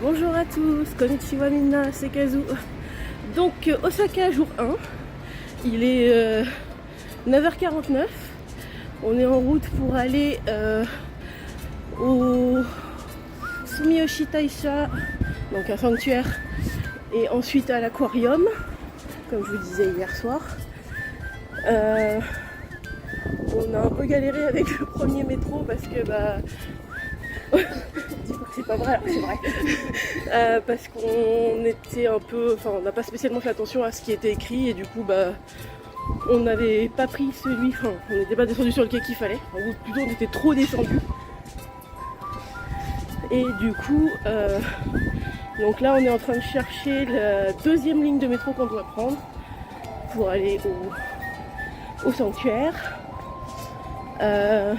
Bonjour à tous, konnichiwa minna, c'est Kazu. Donc Osaka jour 1, il est 9h49, on est en route pour aller au Sumiyoshi Taisha, donc un sanctuaire, et ensuite à l'aquarium, comme je vous disais hier soir. On a un peu galéré avec le premier métro parce que dis-moi que c'est pas vrai, alors c'est vrai. Parce qu'on était un peu, enfin on n'a pas spécialement fait attention à ce qui était écrit et du coup on n'avait pas pris celui, enfin on n'était pas descendu sur le quai qu'il fallait, ou plutôt on était trop descendu. Et du coup, donc là on est en train de chercher la deuxième ligne de métro qu'on doit prendre pour aller au sanctuaire. Il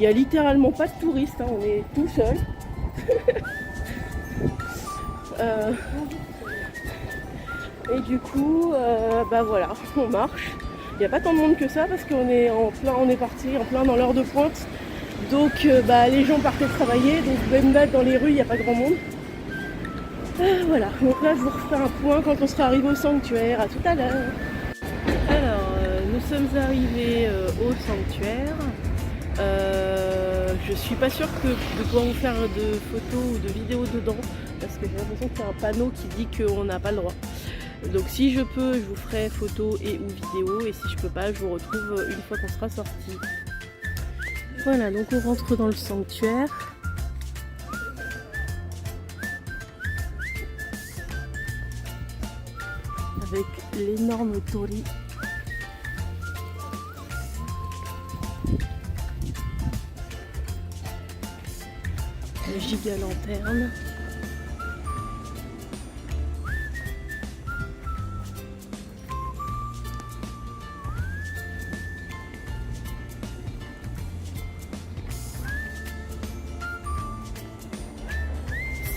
n'y a littéralement pas de touristes, hein, on est tout seul. Et du coup, voilà, on marche. Il n'y a pas tant de monde que ça parce qu'on est on est parti en plein dans l'heure de pointe. Donc les gens partaient travailler, donc même là dans les rues il n'y a pas grand monde. Voilà, donc là je vous refais un point quand on sera arrivé au sanctuaire. À tout à l'heure. Alors, nous sommes arrivés au sanctuaire. Je suis pas sûre de pouvoir vous faire de photos ou de vidéos dedans parce que j'ai l'impression qu'il y a un panneau qui dit qu'on n'a pas le droit. Donc si je peux, je vous ferai photos et ou vidéos, et si je peux pas, je vous retrouve une fois qu'on sera sorti. Voilà, donc on rentre dans le sanctuaire. Avec l'énorme torii. Les giga lanternes.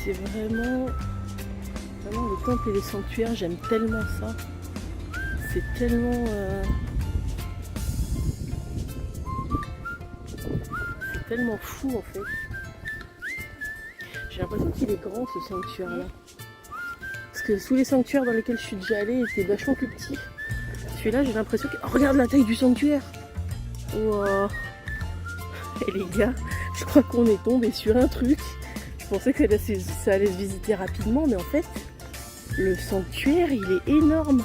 C'est vraiment les temples et les sanctuaires, j'aime tellement ça. C'est tellement c'est tellement fou en fait. J'ai l'impression qu'il est grand ce sanctuaire là. Parce que tous les sanctuaires dans lesquels je suis déjà allée étaient vachement plus petits. Celui-là j'ai l'impression que... Oh, regarde la taille du sanctuaire. Wow. Et les gars, je crois qu'on est tombé sur un truc. Je pensais que ça allait se visiter rapidement, mais en fait, le sanctuaire il est énorme.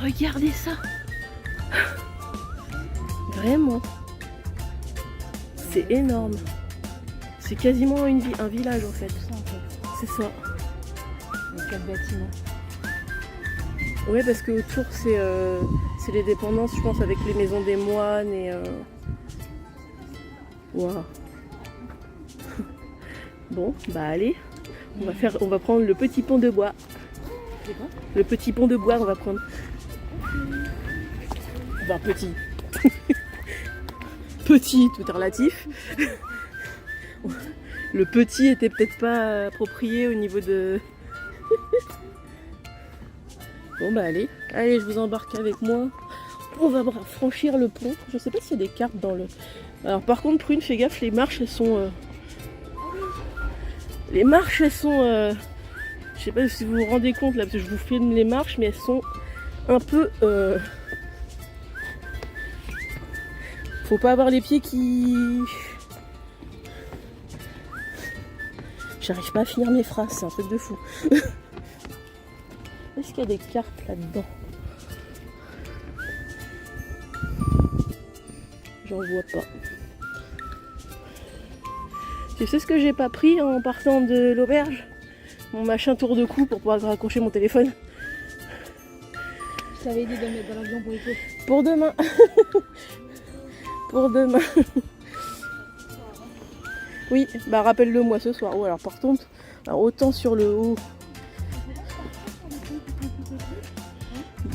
Regardez ça. Vraiment. C'est énorme. C'est quasiment un village en fait. C'est ça. Il y a 4 bâtiments. Ouais, parce que autour c'est les dépendances, je pense, avec les maisons des moines et Waouh. Bon, allez, on va prendre le petit pont de bois. Le petit pont de bois, on va prendre. Enfin, petit. Petit, tout est relatif. Le petit était peut-être pas approprié au niveau de... Bon allez, je vous embarque avec moi. On va franchir le pont. Je sais pas s'il y a des cartes dans le... Alors par contre, Prune, fais gaffe, les marches elles sont... Les marches elles sont... Je sais pas si vous vous rendez compte là, parce que je vous filme les marches, mais elles sont un peu... Faut pas avoir les pieds qui... J'arrive pas à finir mes phrases, c'est un truc de fou. Est-ce qu'il y a des cartes là-dedans? J'en vois pas. Tu sais ce que j'ai pas pris en partant de l'auberge? Mon machin tour de cou pour pouvoir raccrocher mon téléphone. Je t'avais dit de mettre dans l'avion pour les pauvres. Pour demain. Pour demain. Oui, rappelle-le moi ce soir. Ou alors par contre, autant sur le haut.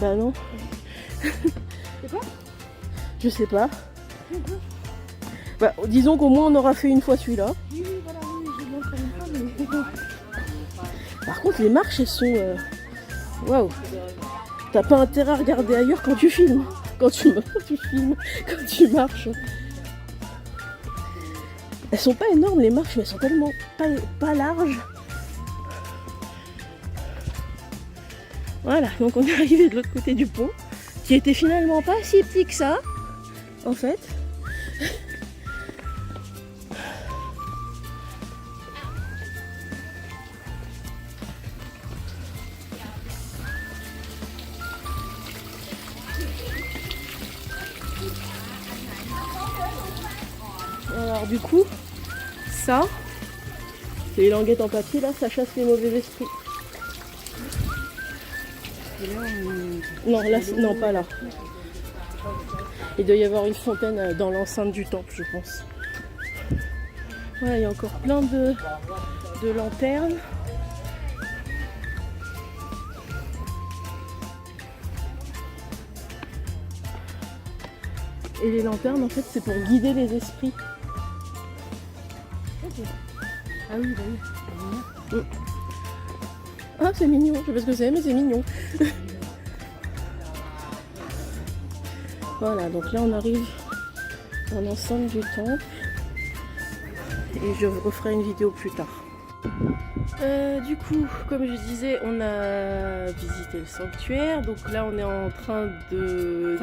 Non. C'est quoi? Je sais pas. Disons qu'au moins on aura fait une fois celui-là. Oui, voilà, oui, je montre une fois, mais... Par contre, les marches, elles sont... Waouh. T'as pas intérêt à regarder ailleurs quand tu filmes. Quand tu marches. Elles sont pas énormes les marches, mais elles sont tellement pas larges Voilà, donc on est arrivé de l'autre côté du pont, qui était finalement pas si petit que ça, en fait. Alors du coup, ça, c'est les languettes en papier, là, ça chasse les mauvais esprits. Non, là, non, pas là. Il doit y avoir une fontaine dans l'enceinte du temple, je pense. Voilà, il y a encore plein de lanternes. Et les lanternes, en fait, c'est pour guider les esprits. Ah oui, bah oui. Ah, c'est mignon. Je sais pas ce que c'est, mais c'est mignon. Voilà, donc là, on arrive dans l'enceinte du temple. Et je vous referai une vidéo plus tard. Du coup, comme je disais, on a visité le sanctuaire. Donc là, on est en train de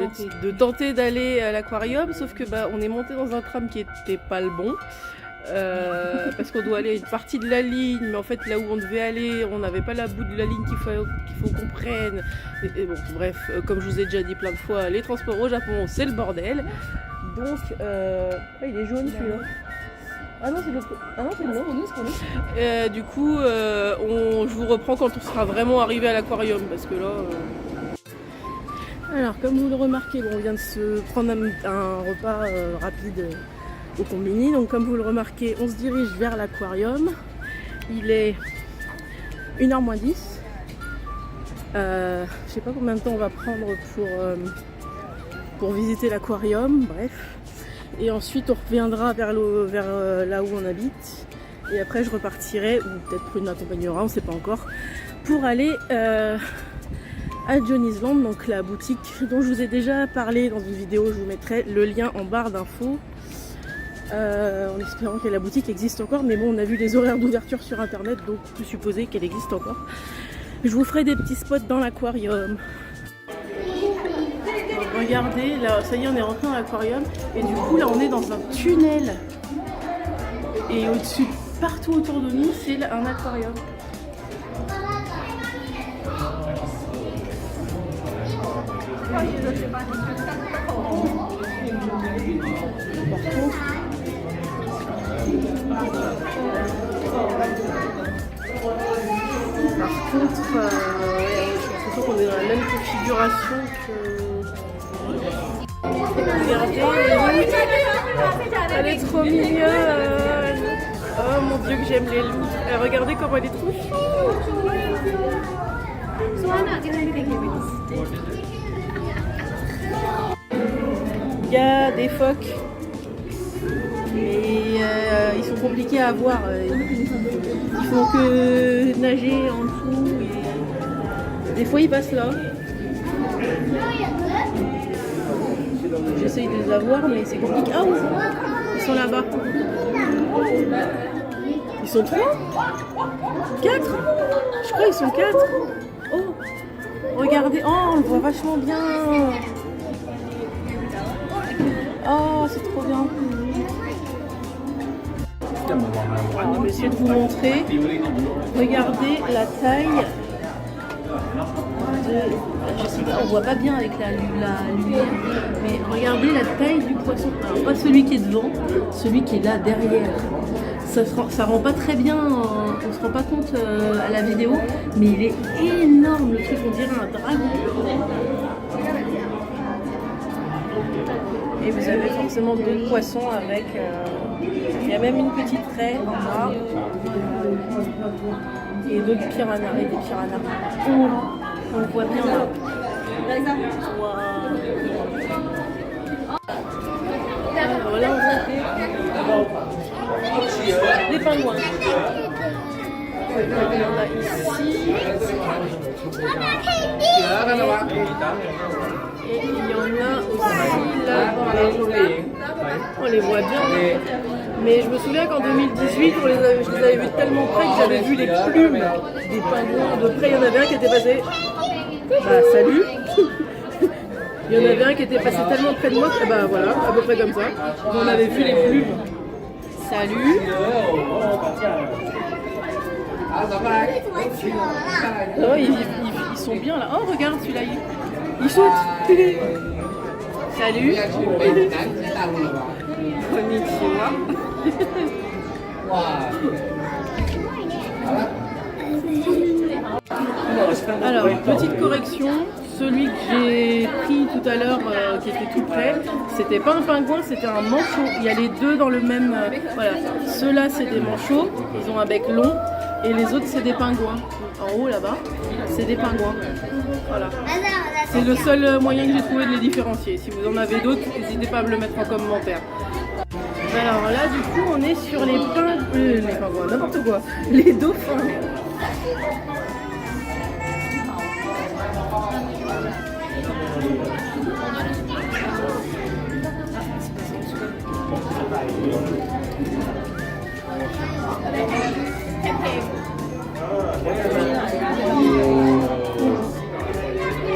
tenter d'aller à l'aquarium. Sauf que on est monté dans un tram qui était pas le bon. Parce qu'on doit aller à une partie de la ligne, mais en fait là où on devait aller, on n'avait pas la bout de la ligne qu'il faut qu'on prenne. Et bon, bref, comme je vous ai déjà dit plein de fois, les transports au Japon, c'est le bordel. Donc, il est jaune celui-là. Ah non, c'est l'autre. Ah non, c'est le nôtre. Du coup, je vous reprends quand on sera vraiment arrivé à l'aquarium, parce que là. Alors, comme vous le remarquez, on vient de se prendre un repas rapide au combini. Donc, comme vous le remarquez, on se dirige vers l'aquarium. Il est 1h moins 10. Je sais pas combien de temps on va prendre pour visiter l'aquarium. Bref. Et ensuite, on reviendra vers là où on habite. Et après, je repartirai, ou peut-être Prune m'accompagnera, on ne sait pas encore, pour aller à Johnny's Land, donc la boutique dont je vous ai déjà parlé dans une vidéo. Je vous mettrai le lien en barre d'infos. En espérant que la boutique existe encore. Mais bon, on a vu les horaires d'ouverture sur internet, donc on peut supposer qu'elle existe encore. Je vous ferai des petits spots dans l'aquarium. Regardez, là, ça y est, on est rentré dans l'aquarium et du coup là on est dans un tunnel et au-dessus, partout autour de nous, c'est un aquarium. Par contre, j'ai l'impression qu'on est dans la même configuration que... Regardez, elle est trop mignonne. Oh mon dieu que j'aime les loups. Regardez comment elle est trop chou. Il y a des phoques, mais ils sont compliqués à voir. Ils font que nager en dessous et des fois ils passent là. J'essaye de les avoir, mais c'est compliqué. Ah oui, ils sont là-bas. Ils sont 3 4. Je crois qu'ils sont 4. Oh, regardez. Oh, on le voit vachement bien. Oh, c'est trop bien. Je vais essayer de vous montrer. Regardez la taille. Je sais pas, on voit pas bien avec la lumière, mais regardez la taille du poisson. Alors pas celui qui est devant, celui qui est là derrière. Ça rend pas très bien, on se rend pas compte à la vidéo, mais il est énorme le truc, on dirait un dragon. Et vous avez forcément d'autres poissons avec. Il y a même une petite raie en bas. Et d'autres piranhas et des piranhas. On le voit bien là. Wow. Alors là, on voit les pingouins. Il y en a ici. Et il y en a aussi là-bas. On les voit bien. Mais je me souviens qu'en 2018, je les avais vus tellement près que j'avais vu les plumes des pingouins de près. Il y en avait un qui était passé. Bah salut. Il y en avait un qui était passé tellement près de moi que bah voilà, à peu près comme ça. On avait vu les plumes. Salut. Oh, ils sont bien là. Oh regarde celui-là, il saute. Salut. Konnichiwa. Alors, petite correction, celui que j'ai pris tout à l'heure qui était tout près, c'était pas un pingouin, c'était un manchot. Il y a les deux dans le même... voilà, ceux-là c'est des manchots, ils ont un bec long, et les autres c'est des pingouins. En haut là-bas, c'est des pingouins. Voilà. C'est le seul moyen que j'ai trouvé de les différencier. Si vous en avez d'autres, n'hésitez pas à me le mettre en commentaire. Alors là, du coup, on est sur les pingouins, n'importe quoi, les dauphins.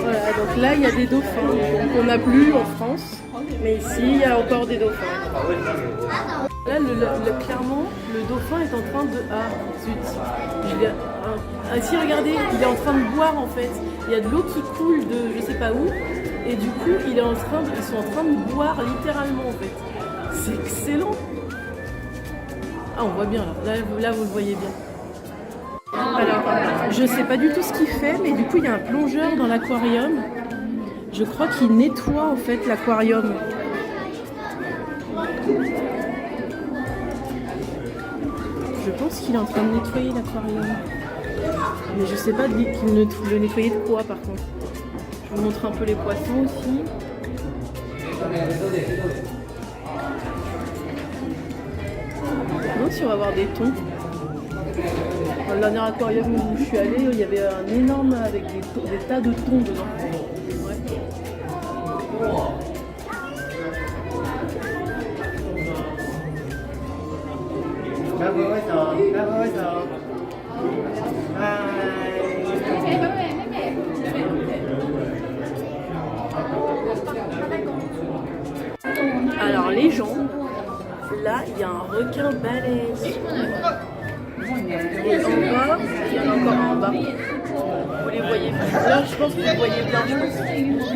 Voilà, donc là il y a des dauphins qu'on n'a plus en France, mais ici il y a encore des dauphins. Là, clairement, le dauphin est en train de... Ah, zut. Si, regardez, il est en train de boire en fait. Il y a de l'eau qui coule de je sais pas où, et du coup ils sont en train de boire littéralement en fait. C'est excellent. Ah, on voit bien là vous le voyez bien. Alors, je sais pas du tout ce qu'il fait, mais du coup il y a un plongeur dans l'aquarium. Je crois qu'il nettoie en fait l'aquarium. Je pense qu'il est en train de nettoyer l'aquarium. Mais je sais pas qu'il le nettoyait de quoi par contre. Je vous montre un peu les poissons aussi. Non, si on va avoir des thons. Dans le dernier aquarium où je suis allée, il y avait un énorme avec des tas de thons dedans. Ouais. Alors les gens, là il y a un requin balèze. Et en bas, il y en a encore un en bas. Vous les voyez bien. Là je pense que vous voyez bien.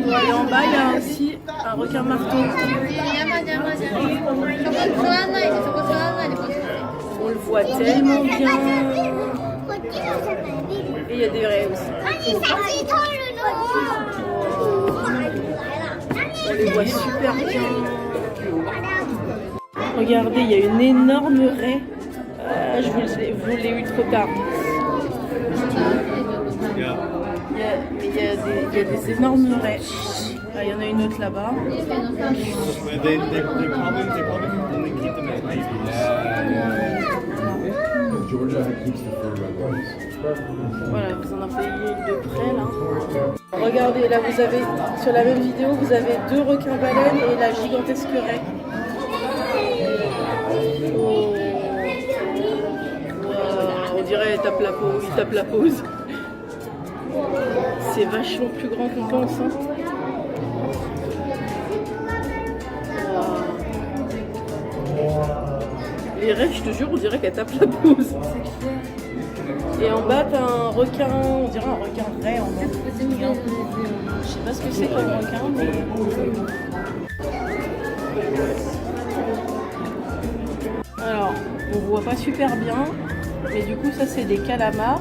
Et en bas il y a aussi un requin marteau. On le voit tellement bien. Et il y a des raies aussi. On les voit super bien. Regardez, il y a une énorme raie. Je vous l'ai eu trop tard. Il y a des énormes raies. Ah, il y en a une autre là-bas. Voilà, vous en voyez de près là. Regardez, là vous avez, sur la même vidéo, vous avez deux requins baleines et la gigantesque raie. Oh. Wow, on dirait il tape la pause. C'est vachement plus grand qu'on pense. Hein. Wow. Les raies, je te jure, on dirait qu'elle tape la pause. Et en bas, t'as un requin, on dirait un requin raie en bas. Je sais pas ce que c'est comme requin, mais... Alors, on voit pas super bien, mais du coup, ça c'est des calamars.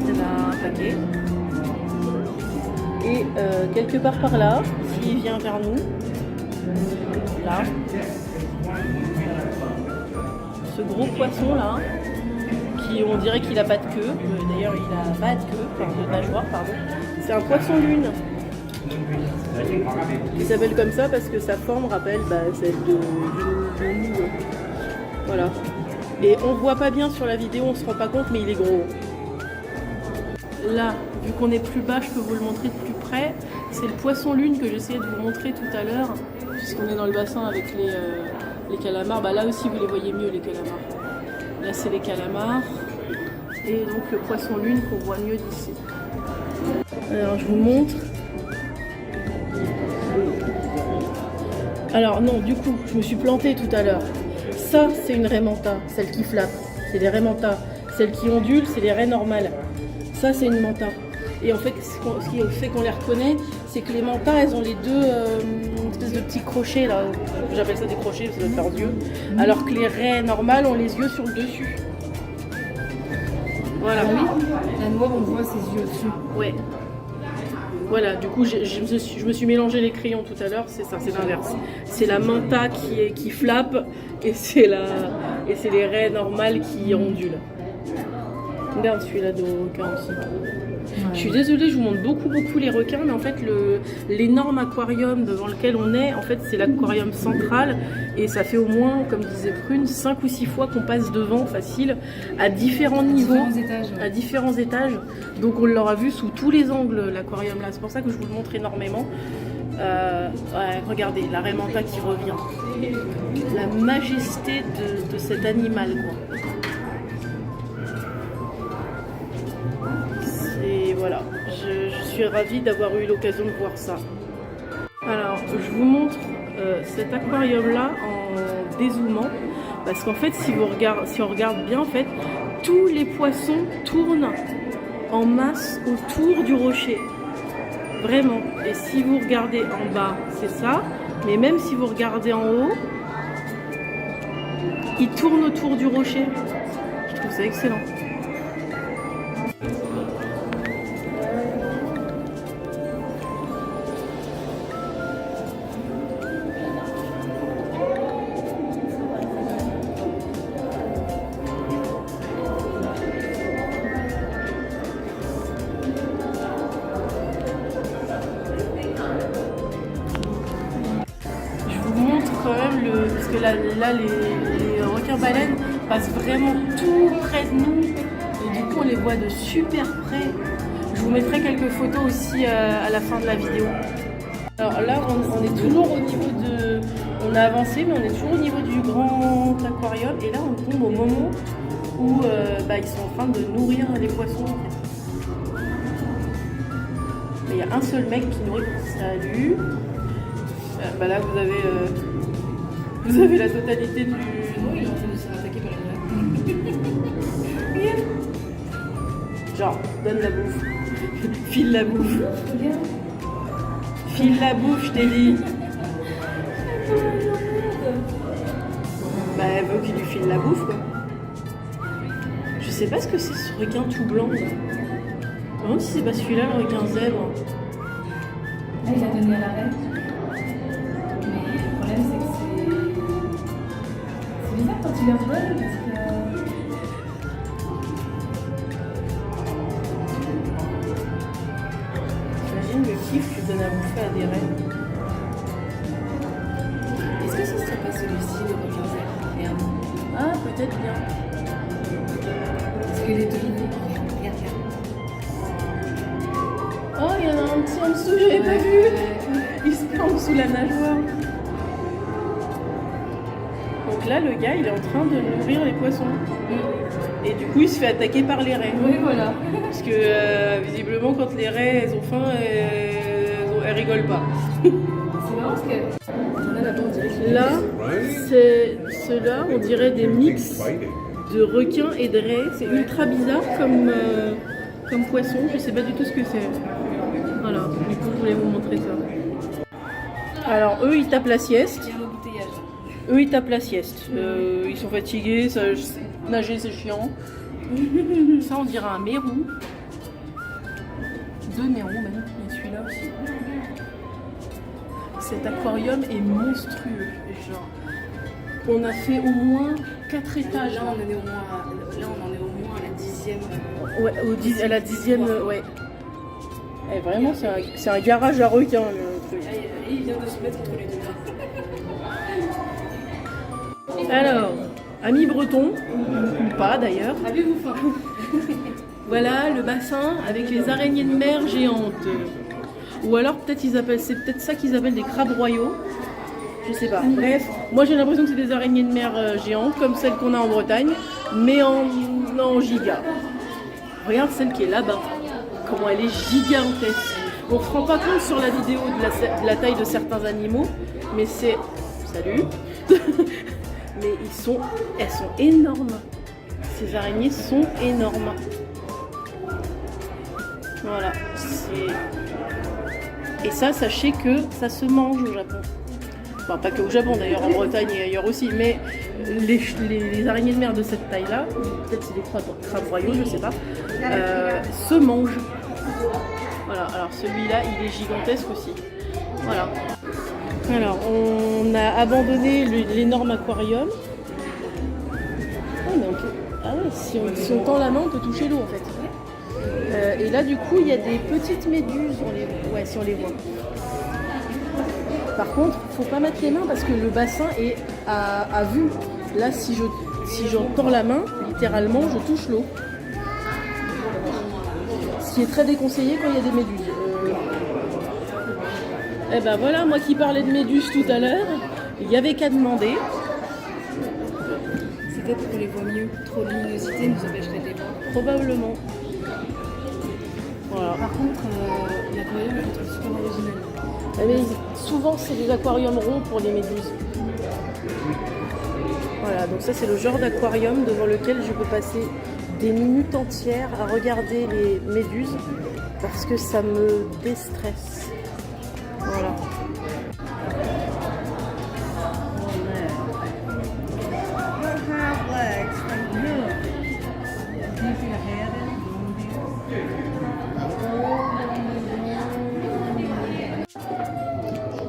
Il y en a un paquet. Et quelque part par là, s'il vient vers nous, là, ce gros poisson là, qui on dirait qu'il a pas de queue, d'ailleurs il a pas de queue, enfin de nageoire pardon, c'est un poisson lune. Il s'appelle comme ça parce que sa forme rappelle celle de nous. Voilà. Et on voit pas bien sur la vidéo, on se rend pas compte, mais il est gros. Là, vu qu'on est plus bas, je peux vous le montrer de plus près. C'est le poisson lune que j'essayais de vous montrer tout à l'heure, puisqu'on est dans le bassin avec les calamars. Bah là aussi, vous les voyez mieux, les calamars. Là, c'est les calamars. Et donc le poisson lune qu'on voit mieux d'ici. Alors je vous montre. Alors non, du coup, je me suis plantée tout à l'heure. Ça, c'est une raie manta, celle qui flappe. C'est des raies manta. Celles qui ondulent, c'est les raies normales. Ça, c'est une manta. Et en fait, ce qui fait qu'on les reconnaît, c'est que les mantas, elles ont les deux espèces de petits crochets là. J'appelle ça des crochets, ça doit faire yeux. Alors que les raies normales ont les yeux sur le dessus. Voilà. Ah oui, la noire, on voit ses yeux dessus. Ouais. Voilà, du coup, je me suis mélangé les crayons tout à l'heure, c'est ça, c'est l'inverse. C'est la manta qui flappe et c'est les raies normales qui ondulent. Regarde celui-là de requin aussi. Ouais. Je suis désolée, je vous montre beaucoup les requins, mais en fait l'énorme aquarium devant lequel on est, en fait c'est l'aquarium central et ça fait au moins, comme disait Prune, 5 ou 6 fois qu'on passe devant facile à différents niveaux, à différents étages. Donc on l'aura vu sous tous les angles l'aquarium là, c'est pour ça que je vous le montre énormément. Ouais, regardez, la raie manta qui revient. La majesté de cet animal quoi. Et voilà, je suis ravie d'avoir eu l'occasion de voir ça. Alors, je vous montre cet aquarium-là en dézoomant, parce qu'en fait, si on regarde bien, en fait, tous les poissons tournent en masse autour du rocher. Vraiment. Et si vous regardez en bas, c'est ça. Mais même si vous regardez en haut, ils tournent autour du rocher. Je trouve ça excellent. Quand même parce que là les requins-baleines passent vraiment tout près de nous et du coup on les voit de super près. Je vous mettrai quelques photos aussi à la fin de la vidéo. Alors là on est toujours au niveau de... On a avancé mais on est toujours au niveau du grand aquarium et là on tombe au moment où ils sont en train de nourrir les poissons en fait. Mais il y a un seul mec qui nourrit. Salut. Là vous avez la totalité du... Oui, il est en train de se faire attaquer par les raies. Genre, donne la bouffe. File la bouffe. File la bouffe, je t'ai dit. Elle veut qu'il lui file la bouffe, quoi. Je sais pas ce que c'est ce requin tout blanc, là. Je me demande si c'est pas celui-là, le requin zèbre. Ah, il a donné à la reine. Mais le problème, c'est que c'est bizarre quand tu les redonnes parce que... J'imagine le kiff que tu donnes à bouffer à des rennes. Est-ce que ce serait pas celui-ci, le requin zèbre? Regarde. Ah, peut-être bien. Parce que les deux niveaux, regarde. Oh, il y en a un petit en dessous, j'avais pas vu. Il se plante sous la nageoire. Donc là, le gars, il est en train de nourrir les poissons. Et du coup, il se fait attaquer par les raies. Oui, voilà. Parce que visiblement, quand les raies elles ont faim, elles rigolent pas. C'est marrant parce que... Là, c'est ceux-là, on dirait des mix de requins et de raies. C'est ultra bizarre comme poisson. Je sais pas du tout ce que c'est. Voilà, du coup, je voulais vous montrer ça. Alors, eux, ils tapent la sieste. Eux, ils tapent la sieste. Ils sont fatigués, nager, c'est chiant. Ça, on dirait un mérou. Deux mérous, même. Il y a celui-là aussi. Cet aquarium est monstrueux. Genre, on a fait au moins 4 étages. Là, on en est au moins à la 10e. Ouais, à la 10e, ouais. Et vraiment, c'est un garage à requins, le truc. Il vient de se mettre entre les deux. Alors, amis bretons, ou pas d'ailleurs. Avez-vous faim? Voilà le bassin avec les araignées de mer géantes. Ou alors c'est peut-être ça qu'ils appellent des crabes royaux. Je sais pas. Bref, moi j'ai l'impression que c'est des araignées de mer géantes, comme celles qu'on a en Bretagne, mais en giga. Regarde celle qui est là-bas, comment elle est gigantesque. On ne se rend pas compte sur la vidéo de la taille de certains animaux, mais c'est... Salut. Mais elles sont énormes. Ces araignées sont énormes. Voilà. Et ça, sachez que ça se mange au Japon. Enfin, pas que au Japon d'ailleurs, en Bretagne et ailleurs aussi, mais les araignées de mer de cette taille-là, peut-être c'est des crabes royaux, je sais pas, se mangent. Voilà, alors celui-là, il est gigantesque aussi. Voilà. Alors, on a abandonné l'énorme aquarium. Ah ouais, si on tend la main, on peut toucher l'eau en fait. Et là, du coup, il y a des petites méduses, si on les voit. Par contre, faut pas mettre les mains parce que le bassin est à vue. Là, si j'en tends la main, littéralement, je touche l'eau. Ce qui est très déconseillé quand il y a des méduses. Et ben voilà, moi qui parlais de méduses tout à l'heure, il n'y avait qu'à demander. C'est peut-être qu'on les voit mieux. Trop de luminosité nous empêcherait de les voir. Probablement. Voilà. Par contre, l'aquarium, je le trouve super original. Mais souvent, c'est des aquariums ronds pour les méduses. Voilà, donc ça, c'est le genre d'aquarium devant lequel je peux passer des minutes entières à regarder les méduses parce que ça me déstresse. Voilà.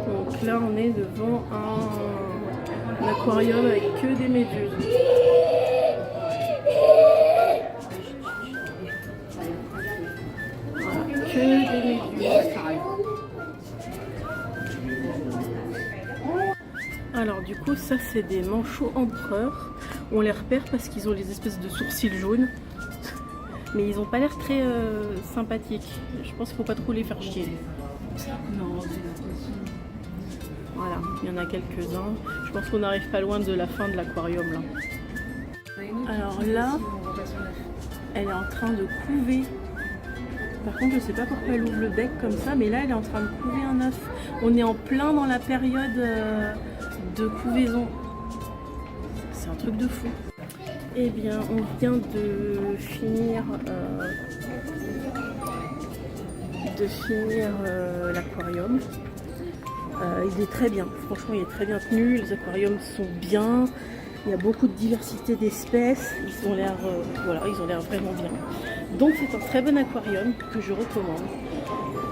Donc là, on est devant un aquarium avec que des méduses. Voilà, que des méduses. Alors du coup, ça c'est des manchots empereurs. On les repère parce qu'ils ont les espèces de sourcils jaunes. Mais ils n'ont pas l'air très sympathiques. Je pense qu'il ne faut pas trop les faire chier. Non, Voilà, il y en a quelques-uns. Je pense qu'on n'arrive pas loin de la fin de l'aquarium là. Alors là, elle est en train de couver. Par contre, je sais pas pourquoi elle ouvre le bec comme ça, mais là, elle est en train de couver un œuf. On est en plein dans la période de couvaison. C'est un truc de fou. Eh bien, on vient de finir l'aquarium. Il est très bien, franchement il est très bien tenu, les aquariums sont bien, il y a beaucoup de diversité d'espèces, ils ont l'air vraiment bien. Donc c'est un très bon aquarium que je recommande.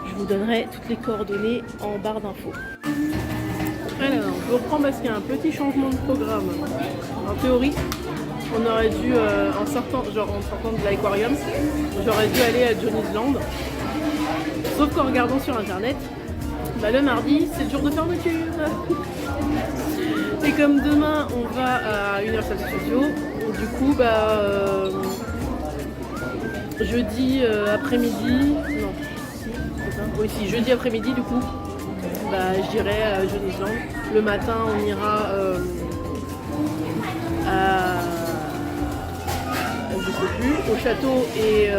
Je vous donnerai toutes les coordonnées en barre d'infos. Alors, je reprends parce qu'il y a un petit changement de programme. En théorie, on aurait dû, en sortant de l'aquarium, j'aurais dû aller à Johnny's Land. Sauf qu'en regardant sur internet, le mardi, c'est le jour de fermeture. Et comme demain, on va à Universal Studios, du coup, jeudi après-midi, non, c'est ça. Oui, si, jeudi après-midi, du coup, j'irai à Johnny's Land. Le matin, on ira je sais plus, au château et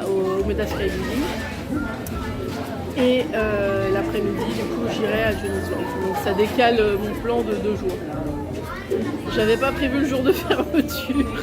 au Meta Sky Building. Et l'après-midi, du coup, j'irai à Johnny's Land. Donc ça décale mon plan de 2 jours. J'avais pas prévu le jour de fermeture.